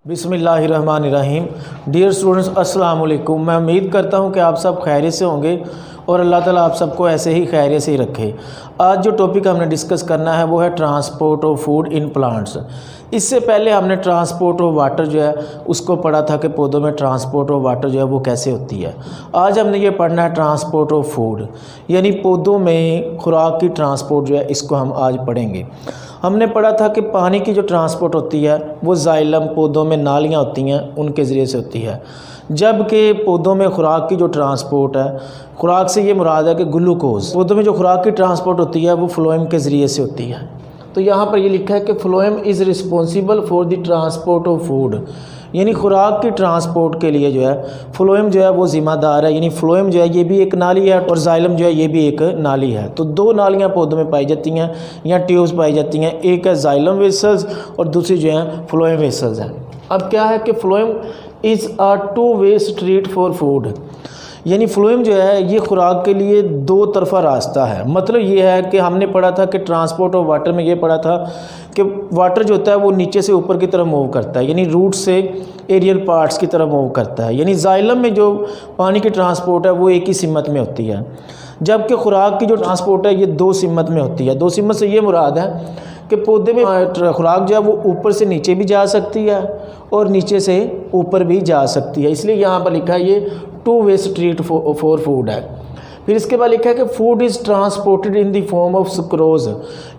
बिस्मिल्लाहिर्रहमानिर्रहीम। Dear students, अस्सलाम वालेकुम। मैं उम्मीद करता हूं कि आप सब खैरियत से होंगे और अल्लाह ताला आप सबको ऐसे ही खैरियत से ही रखे। आज जो टॉपिक हमने डिस्कस करना है वो है transport of food in plants. इससे पहले हमने ट्रांसपोर्ट ऑफ वाटर जो है उसको पढ़ा था कि पौधों में ट्रांसपोर्ट ऑफ वाटर जो है वो कैसे होती है। आज हमने ये पढ़ना है ट्रांसपोर्ट ऑफ फूड, यानी पौधों में खुराक की ट्रांसपोर्ट जो है, इसको हम आज पढ़ेंगे। हमने पढ़ा था कि पानी की जो ट्रांसपोर्ट होती है वो जाइलम, पौधों में नालियाँ होती हैं, उनके ज़रिए से होती है। जबकि पौधों में खुराक की जो ट्रांसपोर्ट है, खुराक से ये मुराद है कि ग्लूकोज, पौधों में जो खुराक की ट्रांसपोर्ट होती है वो फ्लोएम के ज़रिए से होती है। तो यहाँ पर ये लिखा है कि phloem is responsible for the transport of food, यानी खुराक की ट्रांसपोर्ट के लिए जो है फ्लोएम जो है वो ज़िम्मेदार है। यानी फ्लोएम जो है ये भी एक नाली है और जाइलम जो है ये भी एक नाली है। तो दो नालियाँ पौधों में पाई जाती हैं या ट्यूब्स पाई जाती हैं, एक है जाइलम वेसल्स और दूसरी जो है फ्लोएम वेसल्स है। अब क्या है कि phloem is a two way street for food, यानी फ्लोएम जो है ये खुराक के लिए दो तरफा रास्ता है। मतलब ये है कि हमने पढ़ा था कि ट्रांसपोर्ट ऑफ वाटर में ये पढ़ा था कि वाटर जो होता है वो नीचे से ऊपर की तरफ मूव करता है, यानी रूट से एरियल पार्ट्स की तरफ मूव करता है। यानी जाइलम में जो पानी की ट्रांसपोर्ट है वो एक ही सिमत में होती है, जबकि खुराक की जो ट्रांसपोर्ट है ये दो सिमत में होती है। दो सिमत से ये मुराद है कि पौधे में खुराक जो है वो ऊपर से नीचे भी जा सकती है और नीचे से ऊपर भी जा सकती है, इसलिए यहाँ पर लिखा है ये two way street for food है। फिर इसके बाद लिखा है कि food is transported in the form of sucrose,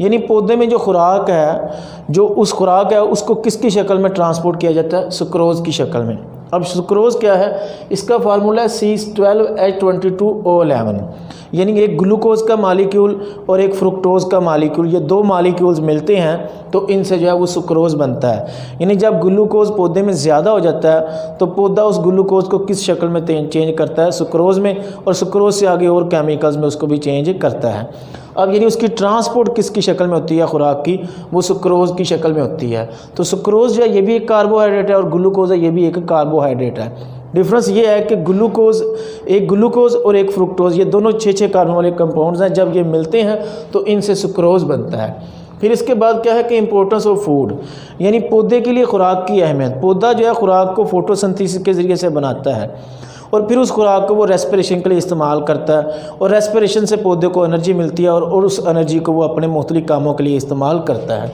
यानी पौधे में जो खुराक है, जो उस खुराक है उसको किसकी शक्ल में ट्रांसपोर्ट किया जाता है? सुक्रोज की शक्ल में। अब सुक्रोज क्या है? इसका फार्मूला है C12H22O11, यानी एक ग्लूकोज का मालिक्यूल और एक फ्रुक्टोज का मालिक्यूल, ये दो मालिक्यूल्स मिलते हैं तो इनसे जो है वो सुक्रोज बनता है। यानी जब ग्लूकोज पौधे में ज़्यादा हो जाता है तो पौधा उस ग्लूकोज को किस शक्ल में चेंज करता है? सुक्रोज में, और सुक्रोज से आगे और केमिकल्स में उसको भी चेंज करता है। अब यानी उसकी ट्रांसपोर्ट किसकी शक्ल में होती है? खुराक की, वो सुक्रोज की शक्ल में होती है। तो सुक्रोज जो है ये भी एक कार्बोहाइड्रेट है और ग्लूकोज है ये भी एक कार्बोहाइड्रेट है। डिफरेंस ये है कि एक ग्लूकोज और एक फ्रुक्टोज, ये दोनों 6 कार्बन वाले कंपाउंड्स हैं। जब ये मिलते हैं तो इनसे सुक्रोज बनता है। फिर इसके बाद क्या है कि इंपॉर्टेंस ऑफ फूड, यानी पौधे के लिए खुराक की अहमियत। पौधा जो है खुराक को फोटोसिंथेसिस के ज़रिए से बनाता है और फिर उस खुराक को वो रेस्पिरेशन के लिए इस्तेमाल करता है और रेस्पिरेशन से पौधे को एनर्जी मिलती है और उस एनर्जी को वो अपने मुख्तलिफ कामों के लिए इस्तेमाल करता है।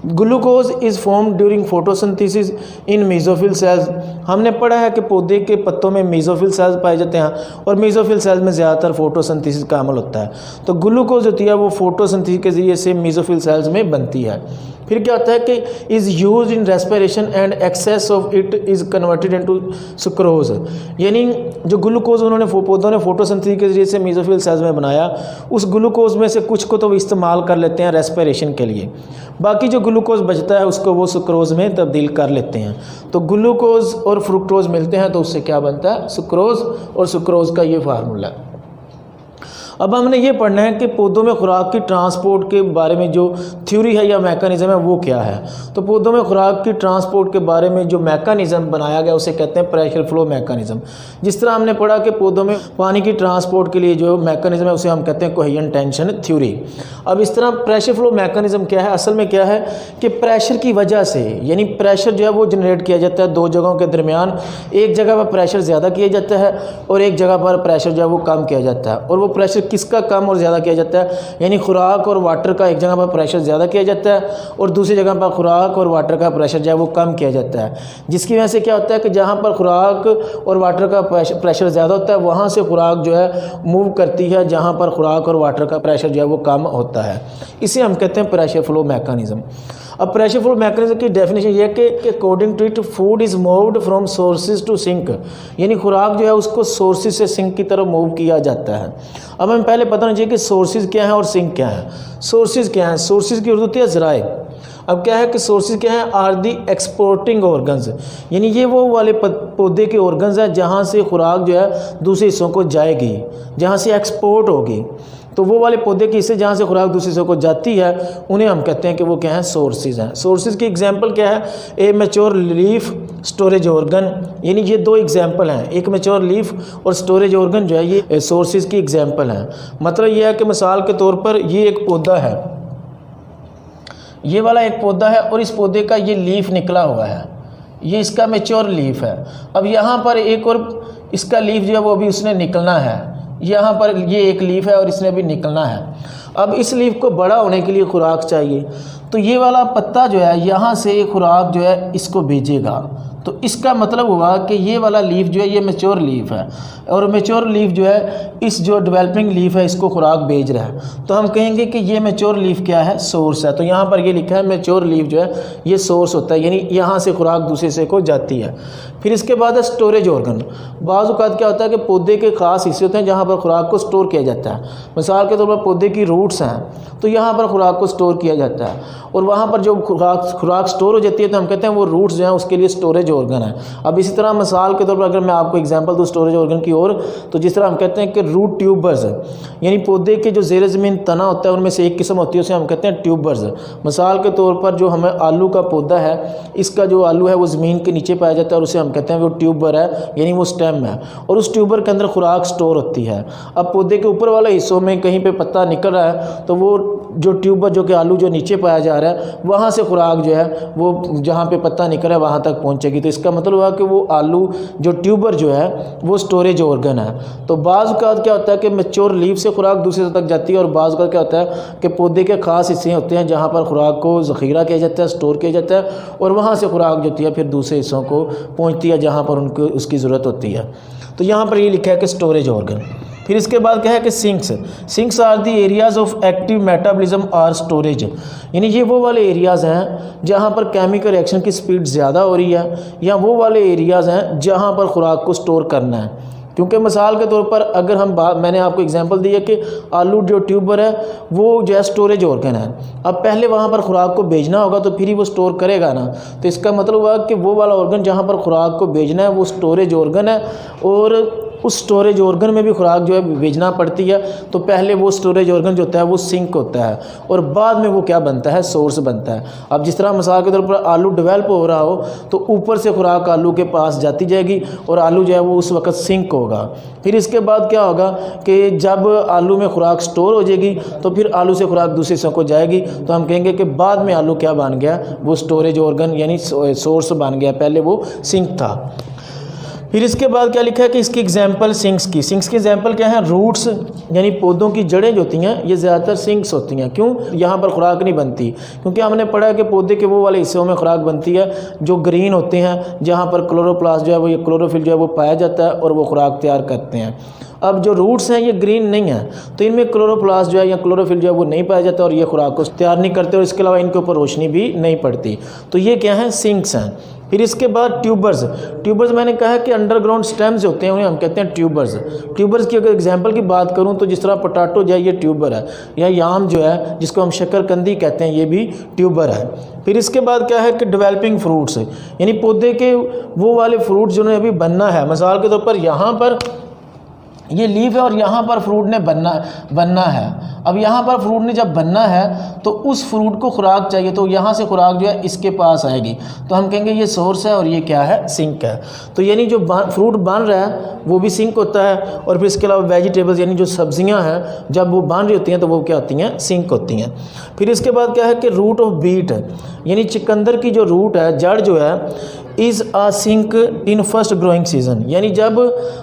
Glucose is form during photosynthesis in mesophyll cells. हमने पढ़ा है कि पौधे के पत्तों में मेसोफिल सेल्स पाए जाते हैं और मेसोफिल सेल्स में ज़्यादातर फोटोसिंथेसिस का अमल होता है। तो ग्लूकोज होती है वो फोटोसिंथेसिस के ज़रिए से मेसोफिल सेल्स में बनती है। फिर क्या होता है कि is use in respiration and excess of it is converted into sucrose, यानी जो ग्लूकोज उन्होंने पौधों ने फोटोसिंथेसिस के ज़रिए से मेसोफिल सेल्स में बनाया, उस ग्लूकोज में से कुछ को तो इस्तेमाल कर लेते हैं रेस्पिरेशन के लिए, बाकी जो ग्लूकोज बचता है उसको वो सुक्रोज में तब्दील कर लेते हैं। तो ग्लूकोज और फ्रुक्टोज मिलते हैं तो उससे क्या बनता है? सुक्रोज, और सुक्रोज का ये फार्मूला है। अब हमने ये पढ़ना है कि पौधों में खुराक की ट्रांसपोर्ट के बारे में जो थ्योरी है या मैकेनिज़्म है वो क्या है। तो पौधों में खुराक की ट्रांसपोर्ट के बारे में जो मैकेनिज़्म बनाया गया उसे कहते हैं प्रेशर फ्लो मैकेनिज़्म। जिस तरह हमने पढ़ा कि पौधों में पानी की ट्रांसपोर्ट के लिए जो मैकेनिज़्म है उसे हम कहते हैं कोहेरेंट टेंशन थ्योरी। अब इस तरह प्रेशर फ्लो मैकेनिज़्म क्या है? असल में क्या है कि प्रेशर की वजह से, यानी प्रेशर जो है वो जनरेट किया जाता है दो जगहों के दरमियान। एक जगह पर प्रेशर ज़्यादा किया जाता है और एक जगह पर प्रेशर जो है वो कम किया जाता है। और वो प्रेशर किसका कम और ज़्यादा किया जाता है? यानी खुराक और वाटर का एक जगह पर प्रेशर ज़्यादा किया जाता है और दूसरी जगह पर खुराक और वाटर का प्रेशर जो है वो कम किया जाता है। जिसकी वजह से क्या होता है कि जहाँ पर खुराक और वाटर का प्रेशर ज़्यादा होता है वहाँ से खुराक जो है मूव करती है जहाँ पर खुराक और वाटर का प्रेशर जो है वो कम होता है। इसे हम कहते हैं प्रेशर फ्लो मैकेनिज़्म। अब प्रेशर फ्लो मैकेनिज्म की डेफिनेशन ये है कि according to it food is moved from sources to sink, यानी खुराक जो है उसको सोर्सेज से सिंक की तरफ मूव किया जाता है। अब हमें पहले पता होना चाहिए कि सोर्सेज क्या है और सिंक क्या है। सोर्सेज क्या है? सोर्सेज की उर्दू होती है ज़राए। अब क्या है कि सोर्सेज क्या है? आर दी एक्सपोर्टिंग ऑर्गन्स, यानी ये वो वाले पौधे के ऑर्गन्स हैं जहाँ से खुराक जो है दूसरे हिस्सों को जाएगी, जहाँ से एक्सपोर्ट होगी। तो वो वाले पौधे के हिस्से जहाँ से खुराक दूसरे हिस्सों को जाती है उन्हें हम कहते हैं कि वो क्या है? सोर्सेज हैं। सोर्सेज की एग्जांपल क्या है? ए मैच्योर लीफ स्टोरेज ऑर्गन, यानी ये दो एग्जांपल हैं। एक मैच्योर लीफ और स्टोरेज ऑर्गन जो है ये सोर्सेज की एग्जांपल हैं। मतलब ये है कि मिसाल के तौर पर ये एक पौधा है, ये वाला एक पौधा है और इस पौधे का ये लीफ निकला हुआ है, ये इसका मेच्योर लीफ है। अब यहाँ पर एक और इसका लीफ जो है वो अभी उसने निकलना है। यहाँ पर ये एक लीफ है और इसने अभी निकलना है। अब इस लीफ को बड़ा होने के लिए खुराक चाहिए, तो ये वाला पत्ता जो है यहाँ से खुराक जो है इसको भेजेगा। तो इसका मतलब हुआ कि ये वाला लीफ जो है ये मैच्योर लीफ है, और मैच्योर लीफ जो है इस जो डेवलपिंग लीफ है इसको खुराक भेज रहा है। तो हम कहेंगे कि ये मैच्योर लीफ क्या है, सोर्स है। तो यहाँ पर ये लिखा है मैच्योर लीफ जो है ये सोर्स होता है, यानी यहाँ से खुराक दूसरे हिस्से को जाती है। फिर इसके बाद है स्टोरेज ऑर्गन। बाज़ औक़ात क्या होता है कि पौधे के ख़ास हिस्से होते हैं जहाँ पर खुराक को स्टोर किया जाता है। मिसाल के तौर पर पौधे की रूट्स हैं, तो यहाँ पर खुराक को स्टोर किया जाता है, और वहाँ पर जो खुराक स्टोर हो जाती है तो हम कहते हैं वो रूट्स जो हैं उसके लिए स्टोरेज ऑर्गन है। अब इसी तरह मिसाल के तौर पर अगर मैं आपको एग्जांपल दूँ स्टोरेज ऑर्गन की ओर, तो जिस तरह हम कहते हैं कि रूट ट्यूबर्स, यानी पौधे के जो ज़ेर ज़मीन तना होता है उनमें से एक किस्म होती है, उसे हम कहते हैं ट्यूबर्स। मिसाल के तौर पर जो हमें आलू का पौधा है, इसका जो आलू है वो ज़मीन के नीचे पाया जाता है और उसे हम कहते हैं वो ट्यूबर है, यानी वो स्टेम है, और उस ट्यूबर के अंदर खुराक स्टोर होती है। अब पौधे के ऊपर वाले हिस्सों में कहीं पे पत्ता निकल रहा है तो वो जो ट्यूबर जो कि आलू जो नीचे पाया जा रहा है वहाँ से खुराक जो है वो जहाँ पे पत्ता निकल रहा है वहाँ तक पहुँचेगी। तो इसका मतलब हुआ कि वो आलू जो ट्यूबर जो है वो स्टोरेज ऑर्गन है। तो बाज़ औक़ात क्या होता है कि मैच्योर लीफ से खुराक दूसरे तक जाती है, और बाज़ औक़ात क्या होता है कि पौधे के ख़ास हिस्से होते हैं जहाँ पर खुराक को ज़ख़ीरा किया जाता है, स्टोर किया जाता है, और वहाँ से खुराक जो होती है फिर दूसरे हिस्सों को पहुँचती है जहाँ पर उनको उसकी ज़रूरत होती है। तो यहाँ पर ये लिखा है कि स्टोरेज ऑर्गन। फिर इसके बाद क्या है कि sinks are the areas of active metabolism or storage, यानी ये वो वाले एरियाज़ हैं जहाँ पर केमिकल रिएक्शन की स्पीड ज़्यादा हो रही है, या वो वाले एरियाज़ हैं जहाँ पर खुराक को स्टोर करना है। क्योंकि मिसाल के तौर पर अगर हम मैंने आपको एग्जांपल दी है कि आलू जो ट्यूबर है वो जो है स्टोरेज ऑर्गन है। अब पहले वहाँ पर खुराक को भेजना होगा तो फिर ही वो स्टोर करेगा ना। तो इसका मतलब हुआ कि वो वाला ऑर्गन जहाँ पर खुराक को भेजना है वो स्टोरेज ऑर्गन है, और उस स्टोरेज ऑर्गन में भी खुराक जो है भेजना पड़ती है। तो पहले वो स्टोरेज ऑर्गन जो होता है वो सिंक होता है, और बाद में वो क्या बनता है, सोर्स बनता है। अब जिस तरह मिसाल के तौर पर आलू डेवलप हो रहा हो तो ऊपर से खुराक आलू के पास जाती जाएगी, और आलू जो है वो उस वक्त सिंक होगा। फिर इसके बाद क्या होगा कि जब आलू में खुराक स्टोर हो जाएगी तो फिर आलू से खुराक दूसरे हिस्सों को जाएगी। तो हम कहेंगे कि बाद में आलू क्या बन गया, वो स्टोरेज ऑर्गन यानी सोर्स बन गया, पहले वो सिंक था। फिर इसके बाद क्या लिखा है कि इसकी एग्जांपल सिंक्स की एग्जांपल क्या है, रूट्स यानी पौधों की जड़ें जो होती हैं ये ज़्यादातर सिंक्स होती हैं। क्यों, यहाँ पर खुराक नहीं बनती, क्योंकि हमने पढ़ा है कि पौधे के वो वाले हिस्सों में खुराक बनती है जो ग्रीन होते हैं, जहाँ पर क्लोरोप्लास्ट जो है वो ये क्लोरोफिल जो है वो पाया जाता है और वो खुराक तैयार करते हैं। अब जो रूट्स हैं ये ग्रीन नहीं है, तो इनमें क्लोरोप्लास्ट जो है या क्लोरोफिल जो है वो नहीं पाया जाता और ये खुराक को तैयार नहीं करते, और इसके अलावा इनके ऊपर रोशनी भी नहीं पड़ती। तो ये क्या है, सिंक्स हैं। फिर इसके बाद ट्यूबर्स मैंने कहा कि अंडरग्राउंड स्टेम्स होते हैं, उन्हें हम कहते हैं ट्यूबर्स की अगर एग्जांपल की बात करूं तो जिस तरह पोटैटो जो है ये ट्यूबर है, या याम जो है जिसको हम शकरकंदी कहते हैं ये भी ट्यूबर है। फिर इसके बाद क्या है कि डेवलपिंग फ्रूट्स, यानी पौधे के वो वाले फ्रूट जिन्हें अभी बनना है। मिसाल के तौर पर यहाँ पर ये लीफ है और यहाँ पर फ्रूट ने बनना है। अब यहाँ पर फ्रूट ने जब बनना है तो उस फ्रूट को खुराक चाहिए, तो यहाँ से खुराक जो है इसके पास आएगी। तो हम कहेंगे ये सोर्स है और ये क्या है, सिंक है। तो यानी जो फ्रूट बन रहा है वो भी सिंक होता है, और फिर इसके अलावा वेजिटेबल्स यानी जो सब्जियाँ हैं जब वो बन रही होती हैं तो वो क्या होती हैं, सिंक होती हैं। फिर इसके बाद क्या है कि रूट ऑफ बीट, यानी चुकंदर की जो रूट है, जड़ जो है, is a sink in first growing season, यानी जब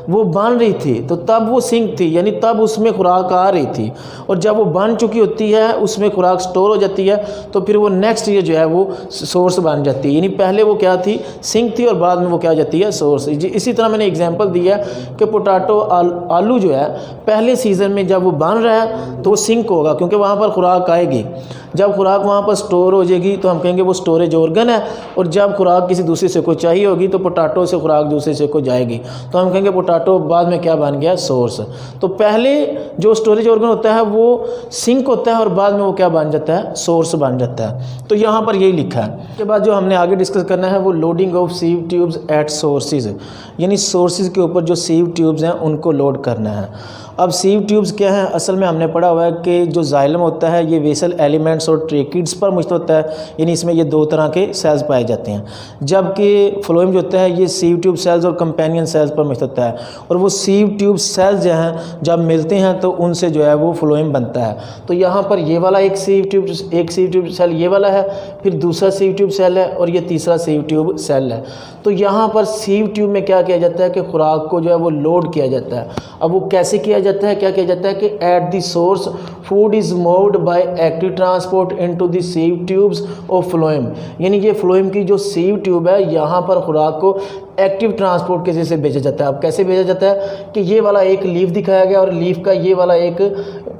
वो बन रही थी तो तब वो सिंक थी, यानी तब उसमें खुराक आ रही थी, और जब वो बन चुकी होती है उसमें खुराक स्टोर हो जाती है तो फिर वो नेक्स्ट ईयर जो है वो सोर्स बन जाती है। यानी पहले वो क्या थी, सिंक थी, और बाद में वो क्या जाती है, सोर्स। इसी तरह मैंने एग्जांपल दिया कि पोटैटो आलू जो है पहले सीज़न में जब वो बन रहा है तो सिंक होगा, क्योंकि वहाँ पर खुराक आएगी। जब खुराक वहाँ पर स्टोर हो जाएगी तो हम कहेंगे वो स्टोरेज ऑर्गन है, और जब खुराक किसी दूसरे से को चाहिए होगी तो पोटैटो से खुराक दूसरे से को जाएगी, तो हम कहेंगे पोटैटो बाद में क्या बन गया, सोर्स। तो पहले जो स्टोरेज ऑर्गन होता है वो सिंक होता है और बाद में वो क्या बन जाता है, सोर्स बन जाता है। तो यहाँ पर यही लिखा है। उसके बाद जो हमने आगे डिस्कस करना है वो loading of sieve tubes at sources, यानी सोर्सेज के ऊपर जो सीव ट्यूब्स हैं उनको लोड करना है। अब सीव ट्यूब्स क्या हैं, असल में हमने पढ़ा हुआ है कि जो जाइलम होता है ये वेसल एलिमेंट्स और ट्रेकिड्स पर मुश्तमिल होता है, यानी इसमें ये दो तरह के सेल्स पाए जाते हैं, जबकि फ्लोएम जो होता है ये सीव ट्यूब सेल्स और कंपेनियन सेल्स पर मुश्तमिल होता है। और वो सीव ट्यूब सेल्स जो हैं जब मिलते हैं तो उनसे जो है वो फ्लोएम बनता है। तो यहाँ पर ये वाला एक सीव ट्यूब सेल ये वाला है, फिर दूसरा सीव ट्यूब सेल है और ये तीसरा सीव ट्यूब सेल है। तो यहाँ पर सीव ट्यूब में क्या किया जाता है कि खुराक को जो है वो लोड किया जाता है। अब वो कैसे किया जाता है, क्या किया जाता है कि at the source food is moved by active transport into the sieve tubes of phloem, यानी ये फ्लोएम की जो सीव ट्यूब है यहाँ पर खुराक को एक्टिव ट्रांसपोर्ट के जैसे भेजा जाता है। अब कैसे भेजा जाता है कि ये वाला एक लीफ दिखाया गया और लीफ का ये वाला एक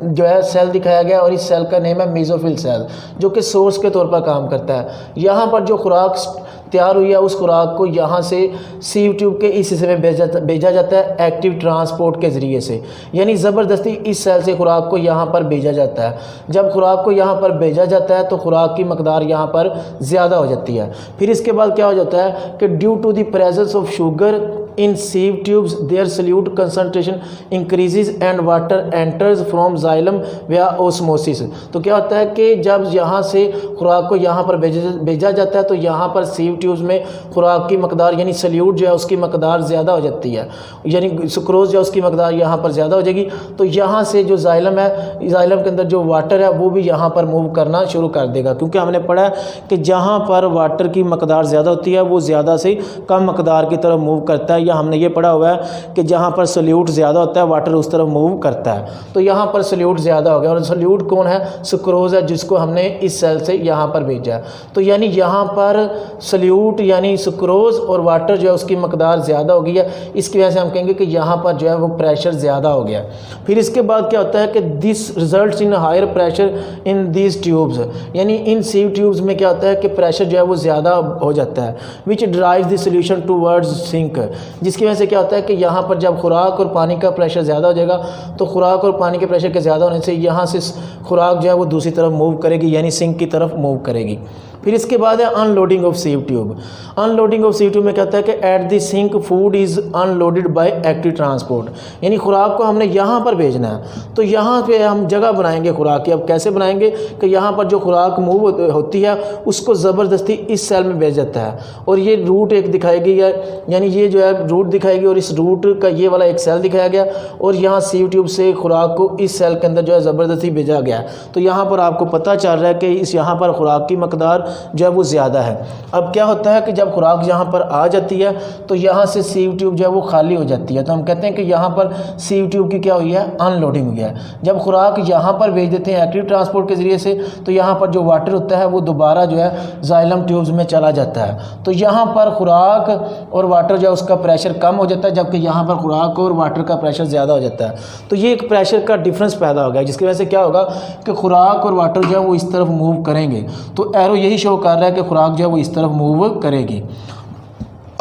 जो है सेल दिखाया गया और इस सेल का नेम है मेसोफिल सेल, जो कि सोर्स के तौर पर काम करता है। यहाँ पर जो खुराक तैयार हुई है उस खुराक को यहाँ से सीव ट्यूब के इस हिस्से में भेजा जाता है एक्टिव ट्रांसपोर्ट के ज़रिए से, यानी ज़बरदस्ती इस सेल से खुराक को यहाँ पर भेजा जाता है। जब खुराक को यहाँ पर भेजा जाता है तो खुराक की मकदार यहाँ पर ज़्यादा हो जाती है। फिर इसके बाद क्या हो जाता है कि due to the presence of sugar in sieve tubes their solute concentration increases and water enters from xylem via osmosis. तो क्या होता है कि जब यहाँ से खुराक को यहाँ पर भेजा जाता है तो यहाँ पर सीव ट्यूब्स में खुराक की मकदार यानी सल्यूट जो है उसकी मकदार ज़्यादा हो जाती है, यानी सुक्रोज जो है उसकी मकदार यहाँ पर ज़्यादा हो जाएगी। तो यहाँ से जो जाइलम है, जाइलम के अंदर जो वाटर है वो भी यहाँ पर मूव करना शुरू कर देगा, क्योंकि हमने पढ़ा है कि जहाँ पर वाटर की मकदार ज़्यादा होती है वो ज़्यादा से कम मकदार की तरफ मूव करता है, या हमने ये पढ़ा हुआ है कि जहाँ पर सल्यूट ज़्यादा होता है वाटर उस तरफ मूव करता है। तो यहाँ पर सल्यूट ज़्यादा हो गया और सल्यूट कौन है, सुक्रोज है, जिसको हमने इस सेल से यहाँ पर भेजा है। तो यानी यहाँ पर सल्यूट यानी सुक्रोज और वाटर जो है उसकी मकदार ज़्यादा हो गई है, इसकी वजह से हम कहेंगे कि यहाँ पर जो है वो प्रेशर ज़्यादा हो गया। फिर इसके बाद क्या होता है कि this result in higher pressure in this tubes, यानी इन सीव ट्यूब्स में क्या होता है कि प्रेशर जो है वो ज़्यादा हो जाता है, which drive the solution towards sink, जिसकी वजह से क्या होता है कि यहाँ पर जब खुराक और पानी का प्रेशर ज़्यादा हो जाएगा तो खुराक और पानी के प्रेशर के ज़्यादा होने से यहाँ से खुराक जो है वो दूसरी तरफ मूव करेगी, यानी सिंक की तरफ मूव करेगी। फिर इसके बाद है unloading of sieve tube. Unloading of sieve tube में कहता है कि at the sink food is unloaded by active transport, यानी खुराक को हमने यहाँ पर भेजना है तो यहाँ पे हम जगह बनाएंगे खुराक की। अब कैसे बनाएंगे कि यहाँ पर जो खुराक मूव होती है उसको ज़बरदस्ती इस सेल में भेज जाता है और ये रूट एक दिखाई गई है, यानी ये जो है रूट दिखाएगी और इस रूट का ये वाला एक सेल दिखाया गया और यहाँ सीव ट्यूब से खुराक को इस सेल के अंदर जो है ज़बरदस्ती भेजा गया। तो यहाँ पर आपको पता चल रहा है कि इस यहाँ पर खुराक की मकदार जो है वो ज़्यादा है। अब क्या होता है कि जब खुराक यहाँ पर आ जाती है तो यहाँ से सीव ट्यूब जो है वो खाली हो जाती है, तो हम कहते हैं कि यहाँ पर सीव ट्यूब की क्या हुई है, अनलोडिंग हुई है। जब खुराक यहाँ पर भेज देते हैं एक्टिव ट्रांसपोर्ट के ज़रिए से तो यहाँ पर जो वाटर होता है वो दोबारा जो है जाइलम ट्यूब्स में चला जाता है। तो यहाँ पर खुराक और वाटर जो है उसका प्रेशर कम हो जाता है, जबकि यहाँ पर खुराक और वाटर का प्रेशर ज़्यादा हो जाता है। तो ये एक प्रेशर का डिफरेंस पैदा हो गया, जिसकी वजह से क्या होगा कि खुराक और वाटर जो है वो इस तरफ मूव करेंगे। तो एरो यही शो कर रहा है कि खुराक जो है वो इस तरफ मूव करेगी।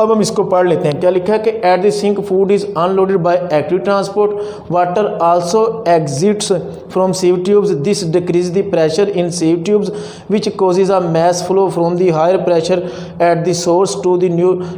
अब हम इसको पढ़ लेते हैं। क्या लिखा है कि at the sink food is unloaded by active transport, water also exits from sieve tubes, this decrease the pressure in sieve tubes which causes a mass flow from the higher pressure at the source to the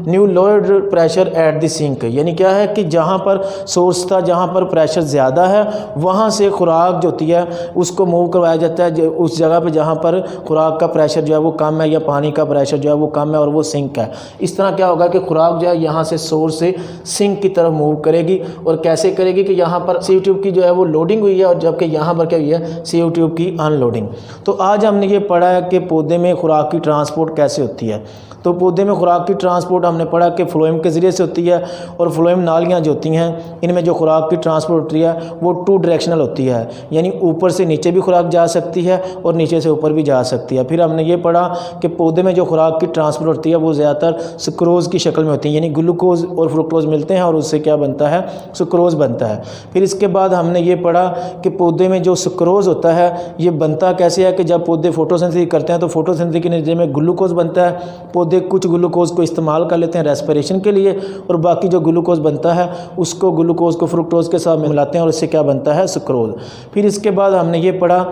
new lower pressure at the sink. यानी क्या है कि जहाँ पर source था, जहाँ पर pressure ज़्यादा है, वहाँ से खुराक जो होती है उसको मूव करवाया जाता है उस जगह पर जहाँ पर खुराक का प्रेशर जो है वो कम है या पानी का प्रेशर जो है वो कम है और वो सिंक है। इस तरह क्या होगा कि खुराक जो है यहाँ से सोर्स से सिंक की तरफ मूव करेगी। और कैसे करेगी कि यहाँ पर सीव ट्यूब की जो है वो लोडिंग हुई है और जबकि यहाँ पर क्या हुई है, सीव ट्यूब की अनलोडिंग। तो आज हमने ये पढ़ा है कि पौधे में खुराक की ट्रांसपोर्ट कैसे होती है। तो पौधे में खुराक की ट्रांसपोर्ट हमने पढ़ा कि फ्लोएम के ज़रिए से होती है और फ्लोएम नालियाँ जो होती हैं इनमें जो खुराक की ट्रांसपोर्ट होती है वो 2 डायरेक्शनल होती है, यानी ऊपर से नीचे भी खुराक जा सकती है और नीचे से ऊपर भी जा सकती है। फिर हमने ये पढ़ा कि पौधे में जो खुराक की ट्रांसपोर्ट होती है वो ज़्यादातर सुक्रोज की शक्ल में होती है, यानी ग्लूकोज और फ्रुक्टोज मिलते हैं और उससे क्या बनता है, सुक्रोज बनता है। फिर इसके बाद हमने ये पढ़ा कि पौधे में जो सुक्रोज होता है ये बनता कैसे है कि जब पौधे फोटोसिंथेसिस करते हैं तो फोटोसिंथेसिस के नतीजे में ग्लूकोज बनता है। पौधे कुछ ग्लूकोज को इस्तेमाल कर लेते हैं रेस्पिरेशन के लिए और बाकी जो ग्लूकोज बनता है उसको ग्लूकोज को फ्रुक्टोज के साथ मिलाते हैं और इससे क्या बनता है, सुक्रोज। फिर इसके बाद हमने ये पढ़ा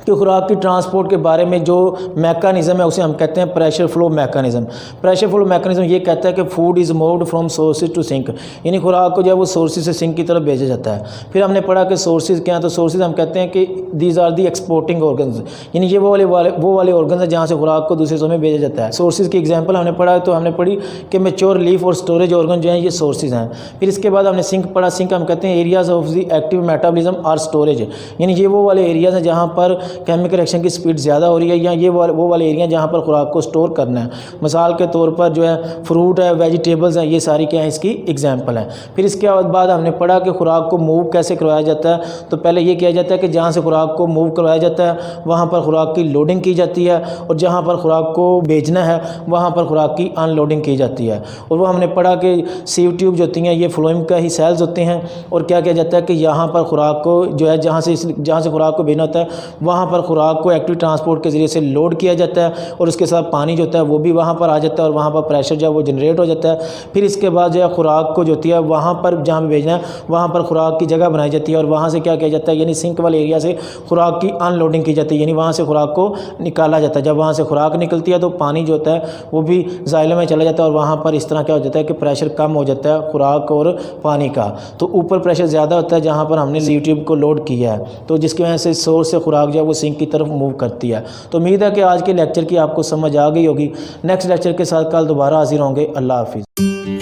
कि खुराक की ट्रांसपोर्ट के बारे में जो मैकेनिज़्म है उसे हम कहते हैं pressure flow mechanism. Pressure flow mechanism ये कहता है कि food is moved from sources to sink, यानी खुराक को जो है वो सोर्सेज से सिंक की तरफ भेजा जाता है। फिर हमने पढ़ा कि सोर्सेज क्या हैं, तो सोर्सेज हम कहते हैं कि these are the exporting organs, यानी ये वो वाले ऑर्गन्स हैं जहाँ से खुराक को दूसरे हिस्सों में भेजा जाता है। सोर्सेज की एग्जांपल हमने पढ़ा, तो हमने पढ़ी कि मैच्योर लीफ और स्टोरेज ऑर्गन जो हैं ये सोर्सेज हैं। फिर इसके बाद हमने सिंक पढ़ा। सिंक हम कहते हैं areas of the active metabolism और स्टोरेज, यानी ये वो वाले एरियाज़ हैं जहाँ पर केमिकल रिएक्शन की स्पीड ज़्यादा हो रही है, या ये वो वाले एरिया जहाँ पर खुराक को स्टोर करना है। मिसाल के तौर पर जो है फ्रूट है, वेजिटेबल्स हैं, ये सारी क्या है इसकी एग्जांपल है। फिर इसके बाद हमने पढ़ा कि खुराक को मूव कैसे करवाया जाता है। तो पहले ये किया जाता है कि जहाँ से खुराक को मूव करवाया जाता है वहाँ पर खुराक की लोडिंग की जाती है, और जहाँ पर खुराक को भेजना है वहाँ पर खुराक की अनलोडिंग की जाती है। और वो हमने पढ़ा कि सीव ट्यूब जो होती हैं ये फ्लोएम का ही सेल्स होते हैं, और क्या किया जाता है कि यहाँ पर खुराक को जो है जहाँ से खुराक को भेजना होता है वहाँ पर खुराक को एक्टिव ट्रांसपोर्ट के ज़रिए से लोड किया जाता है, और उसके साथ पानी जो होता है वो भी वहाँ पर आ जाता है, और वहाँ पर प्रेशर जो है वो जनरेट हो जाता है। फिर इसके बाद जो है खुराक को जो होती है वहाँ पर जहाँ पर भेजना है वहाँ पर खुराक की जगह बनाई जाती है, और वहाँ से क्या किया जाता है, यानी सिंक वाले एरिया से खुराक की अनलोडिंग की जाती है, यानी वहाँ से खुराक को निकाला जाता है। जब वहाँ से खुराक निकलती है तो पानी जो होता है वो भी जाइलम में चला जाता है, और वहाँ पर इस तरह क्या हो जाता है कि प्रेशर कम हो जाता है खुराक और पानी का। तो ऊपर प्रेशर ज़्यादा होता है जहाँ पर हमने सीव ट्यूब को लोड किया है, तो जिसकी वजह से सोर्स से खुराक जो है वो सिंक की तरफ मूव करती है। तो उम्मीद है कि आज के लेक्चर की आपको समझ आ गई होगी। नेक्स्ट लेक्चर के साथ कल दोबारा हाजिर होंगे। अल्लाह हाफिज़।